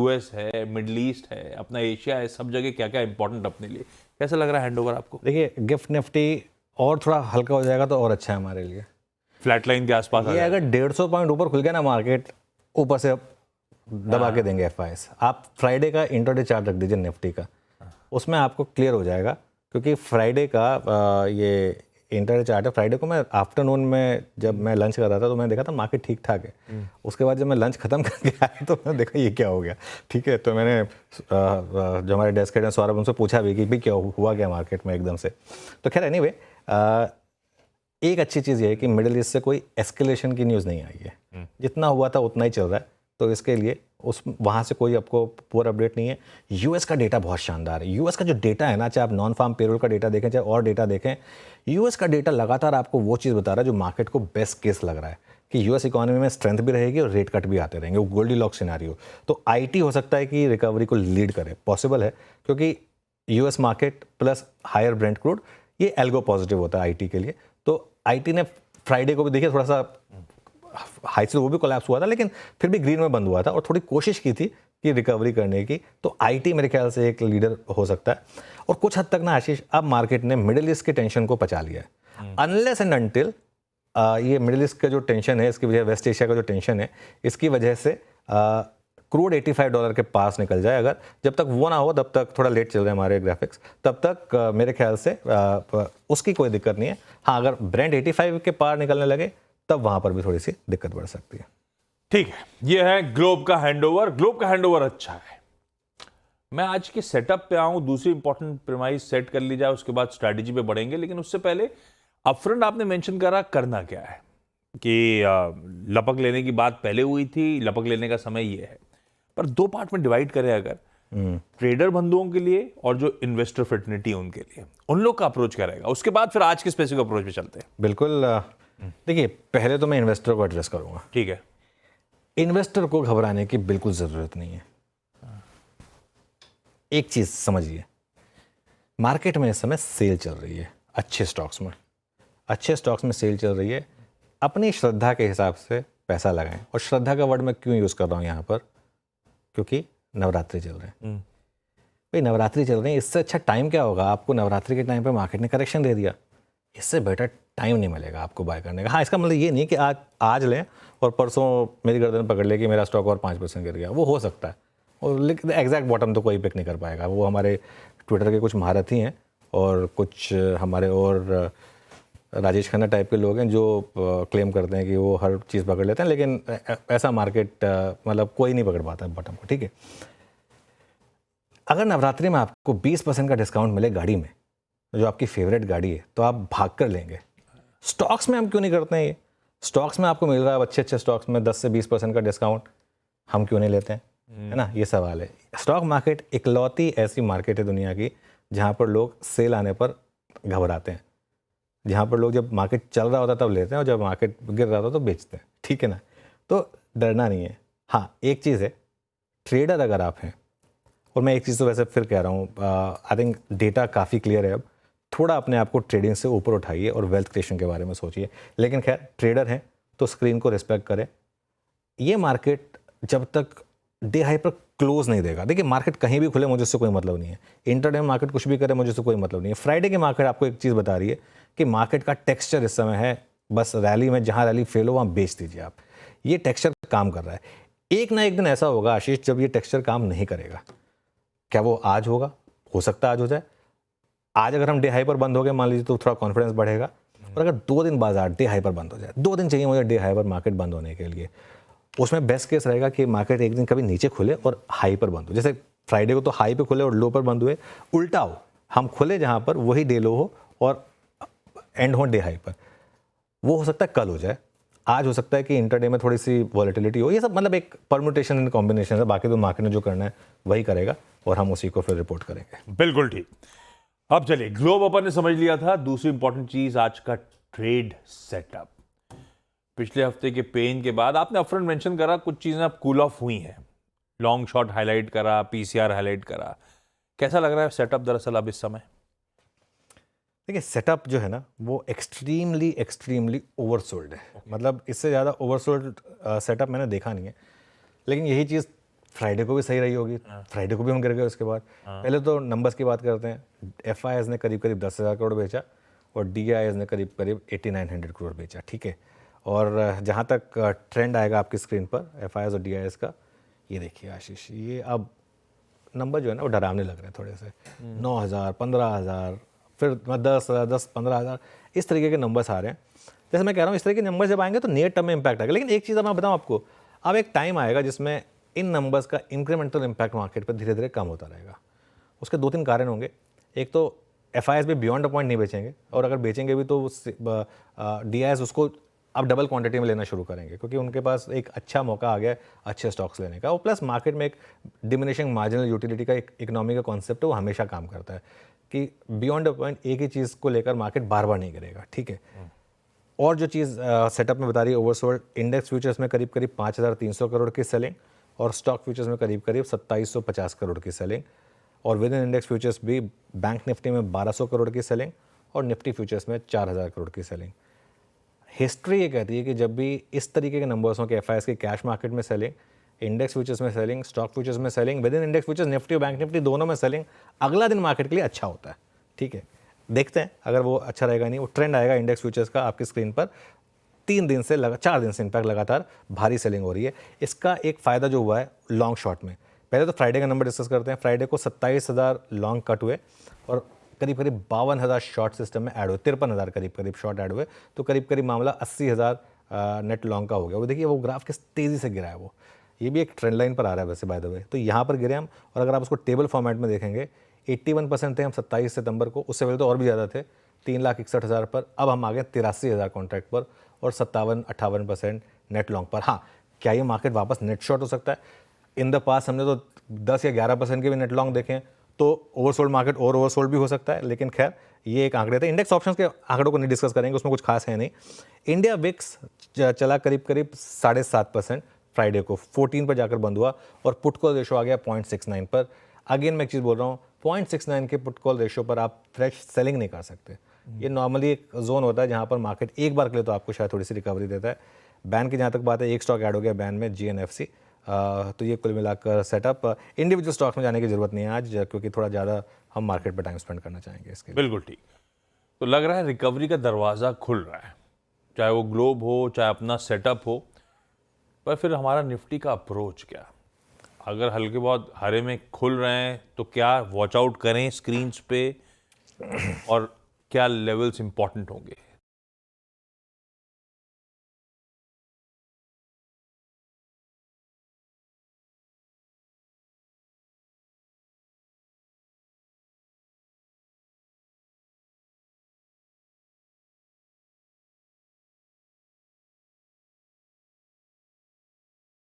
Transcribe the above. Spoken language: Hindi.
यूएस है, मिडल ईस्ट है, अपना एशिया है, सब जगह क्या क्या इंपॉर्टेंट अपने लिए। कैसा लग रहा है हैंडओवर आपको? देखिए गिफ्ट निफ्टी और थोड़ा हल्का हो जाएगा तो और अच्छा है हमारे लिए। फ्लैट लाइन के आसपास आ ये जाएगा। अगर 150 पॉइंट ऊपर खुल गया ना मार्केट, ऊपर से दबा के देंगे एफआईएस। आप फ्राइडे का इंट्राडे चार्ट रख दीजिए निफ्टी का, उसमें आपको क्लियर हो जाएगा। क्योंकि फ्राइडे का ये इंट्राडे चार्ट है। फ्राइडे को मैं आफ्टरनून में जब मैं लंच कर रहा था तो मैंने देखा था मार्केट ठीक ठाक है। उसके बाद जब मैं लंच खत्म करके आया तो मैंने देखा ये क्या हो गया। ठीक है, तो मैंने जो हमारे डेस्क हेड हैं सौरभ, उनसे पूछा भी कि भाई क्या हुआ क्या मार्केट में एकदम से। तो खैर एनीवे, एक अच्छी चीज़ ये है कि मिडिल ईस्ट से कोई एस्केलेशन की न्यूज़ नहीं आई है। जितना हुआ था उतना ही चल रहा है, तो इसके लिए उस वहाँ से कोई आपको पूर अपडेट नहीं है। यूएस का डेटा बहुत शानदार है। यूएस का जो डेटा है ना, चाहे आप नॉन फार्म पेरोल का डेटा देखें चाहे और डेटा देखें, यूएस का डेटा लगातार आपको वो चीज़ बता रहा है जो मार्केट को बेस्ट केस लग रहा है कि यूएस इकोनॉमी में स्ट्रेंथ भी रहेगी और रेट कट भी आते रहेंगे, वो गोल्डीलॉक्स सिनेरियो। तो आईटी हो सकता है कि रिकवरी को लीड करे, पॉसिबल है, क्योंकि US market plus higher Brent crude ये एल्गो पॉजिटिव होता है आईटी के लिए। तो आईटी ने फ्राइडे को भी देखिए थोड़ा सा हाई से वो भी कोलैप्स हुआ था, लेकिन फिर भी ग्रीन में बंद हुआ था और थोड़ी कोशिश की थी कि रिकवरी करने की। तो आईटी मेरे ख्याल से एक लीडर हो सकता है। और कुछ हद तक ना आशीष, अब मार्केट ने मिडिल ईस्ट के टेंशन को पचा लिया है। अनलेस एंड अनटिल ये मिडिल ईस्ट का जो टेंशन है, इसकी वजह वेस्ट एशिया का जो टेंशन है, इसकी वजह से क्रूड $85 के पास निकल जाए, अगर जब तक वो ना हो तब तक, थोड़ा लेट चल रहे हैं हमारे ग्राफिक्स, तब तक मेरे ख्याल से उसकी कोई दिक्कत नहीं है। हाँ, अगर ब्रेंट 85 के पार निकलने लगे तब वहां पर भी थोड़ी सी दिक्कत बढ़ सकती है। ठीक है, ये है ग्लोब का हैंडओवर। ग्लोब का हैंडओवर अच्छा है। मैं आज के सेटअप पे आऊं, दूसरी इंपॉर्टेंट प्रीमाइस सेट कर ली जाए, उसके बाद स्ट्रैटेजी पे बढ़ेंगे। लेकिन उससे पहले अपफ्रंट आपने मेंशन करा करना क्या है, कि लपक लेने की बात पहले हुई थी, लपक लेने का समय ये है। पर दो पार्ट में डिवाइड करें अगर, ट्रेडर बंधुओं के लिए और जो इन्वेस्टर फ्रेटर्निटी उनके लिए, उन लोग का अप्रोच क्या रहेगा, उसके बाद फिर आज के स्पेसिफिक अप्रोच पे चलते हैं। बिल्कुल। देखिए, पहले तो मैं इन्वेस्टर को एड्रेस करूंगा। ठीक है। इन्वेस्टर को घबराने की बिल्कुल ज़रूरत नहीं है। एक चीज़ समझिए, मार्केट में इस समय सेल चल रही है। अच्छे स्टॉक्स में सेल चल रही है। अपनी श्रद्धा के हिसाब से पैसा लगाएं। और श्रद्धा का वर्ड मैं क्यों यूज़ कर रहा हूँ यहाँ पर, क्योंकि नवरात्रि चल रहे हैं। भाई नवरात्रि चल रही है, इससे अच्छा टाइम क्या होगा? आपको नवरात्रि के टाइम पे मार्केट ने करेक्शन दे दिया, इससे बेटर टाइम नहीं मिलेगा आपको बाय करने का। हाँ, इसका मतलब ये नहीं कि आज लें और परसों मेरी गर्दन पकड़ ले कि मेरा स्टॉक और 5% गिर गया। वो हो सकता है, और लेकिन एग्जैक्ट बॉटम तो कोई पिक नहीं कर पाएगा। वो हमारे ट्विटर के कुछ महारथी हैं और कुछ हमारे और राजेश खन्ना टाइप के लोग हैं जो क्लेम करते हैं कि वो हर चीज़ पकड़ लेते हैं, लेकिन ऐसा मार्केट मतलब कोई नहीं पकड़ पाता है बॉटम को। ठीक है, अगर नवरात्रि में आपको 20% का डिस्काउंट मिले गाड़ी में, जो आपकी फेवरेट गाड़ी है, तो आप भाग कर लेंगे। स्टॉक्स में हम क्यों नहीं करते हैं ये? स्टॉक्स में आपको मिल रहा है अच्छे स्टॉक्स में 10 से 20% का डिस्काउंट, हम क्यों नहीं लेते हैं? है ना, ये सवाल है। स्टॉक मार्केट इकलौती ऐसी मार्केट है दुनिया की जहाँ पर लोग सेल आने पर घबराते हैं, जहाँ पर लोग जब मार्केट चल रहा होता है तब लेते हैं और जब मार्केट गिर रहा होता है तो बेचते हैं। ठीक है ना, तो डरना नहीं है। हाँ, एक चीज़ है, ट्रेडर अगर आप हैं, और मैं एक चीज़ तो वैसे फिर कह रहा हूँ, आई थिंक डेटा काफ़ी क्लियर है। अब थोड़ा अपने आप को ट्रेडिंग से ऊपर उठाइए और वेल्थ क्रिएशन के बारे में सोचिए। लेकिन खैर, ट्रेडर हैं तो स्क्रीन को रिस्पेक्ट करें। ये मार्केट जब तक डे हाई पर क्लोज नहीं देगा, देखिए मार्केट कहीं भी खुले मुझे उससे कोई मतलब नहीं है। इंटरडे में मार्केट कुछ भी करे मुझे उससे कोई मतलब नहीं है। फ्राइडे की मार्केट आपको एक चीज़ बता रही है कि मार्केट का टेक्सचर इस समय है, बस रैली में जहाँ रैली फेल हो वहाँ बेच दीजिए आप। ये टेक्सचर काम कर रहा है। एक ना एक दिन ऐसा होगा आशीष जब ये टेक्सचर काम नहीं करेगा। क्या वो आज होगा? हो सकता है आज हो जाए। आज अगर हम डे हाई पर बंद हो गए मान लीजिए तो थोड़ा कॉन्फिडेंस बढ़ेगा। और अगर 2 दिन बाजार डे हाई पर बंद हो जाए, 2 दिन चाहिए मुझे डे हाई पर मार्केट बंद होने के लिए, उसमें बेस्ट केस रहेगा कि मार्केट एक दिन कभी नीचे खुले और हाई पर बंद हो। जैसे फ्राइडे को तो हाई पे खुले और लो पर बंद हुए, उल्टा हो, हम खुले जहाँ पर वही डे लो हो और एंड हो डे हाई पर। वो हो सकता है कल हो जाए, आज हो सकता है कि इंटरडे में थोड़ी सी वॉलेटिलिटी हो। ये सब मतलब एक परम्यूटेशन एंड कॉम्बिनेशन है। बाकी तो मार्केट ने जो करना है वही करेगा और हम उसी को फिर रिपोर्ट करेंगे। बिल्कुल ठीक। अब चलिए, ग्लोब अपन ने समझ लिया था। दूसरी इंपॉर्टेंट चीज आज का ट्रेड सेटअप। पिछले हफ्ते के पेन के बाद आपने अपफ्रंट मेंशन करा कुछ चीजें अब कूल ऑफ हुई हैं। लॉन्ग शॉट हाईलाइट करा, पीसीआर हाईलाइट करा। कैसा लग रहा है सेटअप दरअसल अब इस समय? देखिए, सेटअप जो है ना वो एक्सट्रीमली ओवरसोल्ड है। मतलब इससे ज़्यादा ओवरसोल्ड सेटअप मैंने देखा नहीं है। लेकिन यही चीज़ फ्राइडे को भी सही रही होगी, फ्राइडे को भी हम गिर गए उसके बाद। पहले तो नंबर्स की बात करते हैं। FIS ने करीब करीब 10,000 करोड़ बेचा और DIS ने करीब करीब 8,900 करोड़ बेचा, ठीक है। और जहाँ तक ट्रेंड आएगा आपकी स्क्रीन पर FIS और DIS का, ये देखिए आशीष, ये अब नंबर जो है ना वो डरावने लग रहे हैं थोड़े से। 9,000, 15,000, फिर 10,000, 15,000, इस तरीके के नंबर्स आ रहे हैं। जैसे मैं कह रहा हूँ, इस तरह के नंबर जब आएंगे तो नियर टर्म में इंपैक्ट आएगा। लेकिन एक चीज़ मैं बताऊँ आपको, अब एक टाइम आएगा जिसमें इन नंबर्स का इंक्रीमेंटल इम्पैक्ट मार्केट पर धीरे धीरे कम होता रहेगा। उसके 2-3 कारण होंगे। एक तो FIS भी बियॉन्ड अ पॉइंट नहीं बेचेंगे, और अगर बेचेंगे भी तो DIS उसको अब डबल क्वांटिटी में लेना शुरू करेंगे, क्योंकि उनके पास एक अच्छा मौका आ गया है अच्छे स्टॉक्स लेने का। और प्लस मार्केट में एक डिमिनिशिंग मार्जिनल यूटिलिटी का एक इकोनॉमी का कॉन्सेप्ट है, वो हमेशा काम करता है कि बियॉन्ड अ पॉइंट एक ही चीज़ को लेकर मार्केट बार बार नहीं गिरेगा, ठीक है। और जो चीज़ सेटअप में बता रही है ओवरसोल्ड, इंडेक्स फ्यूचर्स में करीब करीब 5,300 करोड़ की सेलिंग, और स्टॉक फ्यूचर्स में करीब करीब 2,750 करोड़ की सेलिंग, और विद इन इंडेक्स फ्यूचर्स भी बैंक निफ्टी में 1,200 करोड़ की सेलिंग और निफ्टी फ्यूचर्स में 4,000 करोड़ की सेलिंग। हिस्ट्री ये कहती है कि जब भी इस तरीके के नंबर्स हों कि FIS के कैश मार्केट में सेलिंग, इंडेक्स फ्यूचर्स में सेलिंग, स्टॉक फ्यूचर्स में selling, with in index futures Nifty और बैंक निफ्टी दोनों में सेलिंग, अगला दिन मार्केट के लिए अच्छा होता है, ठीक है। देखते हैं अगर वो अच्छा रहेगा नहीं, वो ट्रेंड आएगा इंडेक्स फ्यूचर्स का आपकी स्क्रीन पर। 4 दिन से इनफैक्ट लगातार भारी सेलिंग हो रही है। इसका एक फ़ायदा जो हुआ है लॉन्ग शॉट में, पहले तो फ्राइडे का नंबर डिस्कस करते हैं। फ्राइडे को 27,000 लॉन्ग कट हुए और करीब करीब 52,000 शॉर्ट सिस्टम में ऐड हुए, 53,000 करीब करीब शॉर्ट ऐड हुए, तो करीब करीब मामला 80,000 नेट लॉन्ग का हो गया। वो देखिए वो ग्राफ किस तेज़ी से गिरा है, वो ये भी एक ट्रेंड लाइन पर आ रहा है वैसे बाय द वे। तो यहाँ पर गिरे हम, और अगर आप उसको टेबल फॉर्मेट में देखेंगे 81% थे हम 27 सितंबर को, उससे पहले तो और भी ज़्यादा थे 3,61,000 पर, अब हम आ गए 83,000 कॉन्ट्रैक्ट पर और 57-58% नेट लॉन्ग पर। हाँ, क्या ये मार्केट वापस नेट शॉर्ट हो सकता है? इन द पास हमने तो 10 या 11% के भी नेट लॉन्ग देखे हैं, तो ओवरसोल्ड मार्केट और ओवरसोल्ड भी हो सकता है। लेकिन खैर ये एक आंकड़े थे। इंडेक्स ऑप्शंस के आंकड़ों को नहीं डिस्कस करेंगे, उसमें कुछ खास है नहीं। इंडिया विक्स चला करीब करीब 7.5% फ्राइडे को, 14 पर जाकर बंद हुआ, और पुट कॉल रेशो आ गया 0.69 पर। अगेन मैं एक चीज़ बोल रहा हूँ, 0.69 के पुट कॉल रेशो पर आप फ्रेश सेलिंग नहीं कर सकते। ये नॉर्मली एक जोन होता है जहाँ पर मार्केट एक बार के लिए तो आपको शायद थोड़ी सी रिकवरी देता है। बैन की जहाँ तक बात है, एक स्टॉक ऐड हो गया बैन में, GNFC। तो ये कुल मिलाकर सेटअप, इंडिविजुअल स्टॉक्स में जाने की जरूरत नहीं है आज, क्योंकि थोड़ा ज़्यादा हम मार्केट पर टाइम स्पेंड करना चाहेंगे इसके लिए। बिल्कुल ठीक। तो लग रहा है रिकवरी का दरवाज़ा खुल रहा है, चाहे वो ग्लोब हो, चाहे अपना सेटअप हो। पर फिर हमारा निफ्टी का अप्रोच क्या? अगर हल्के बहुत हरे में खुल रहे हैं तो क्या वॉच आउट करें स्क्रीन्स पे, और क्या लेवल्स इंपॉर्टेंट होंगे?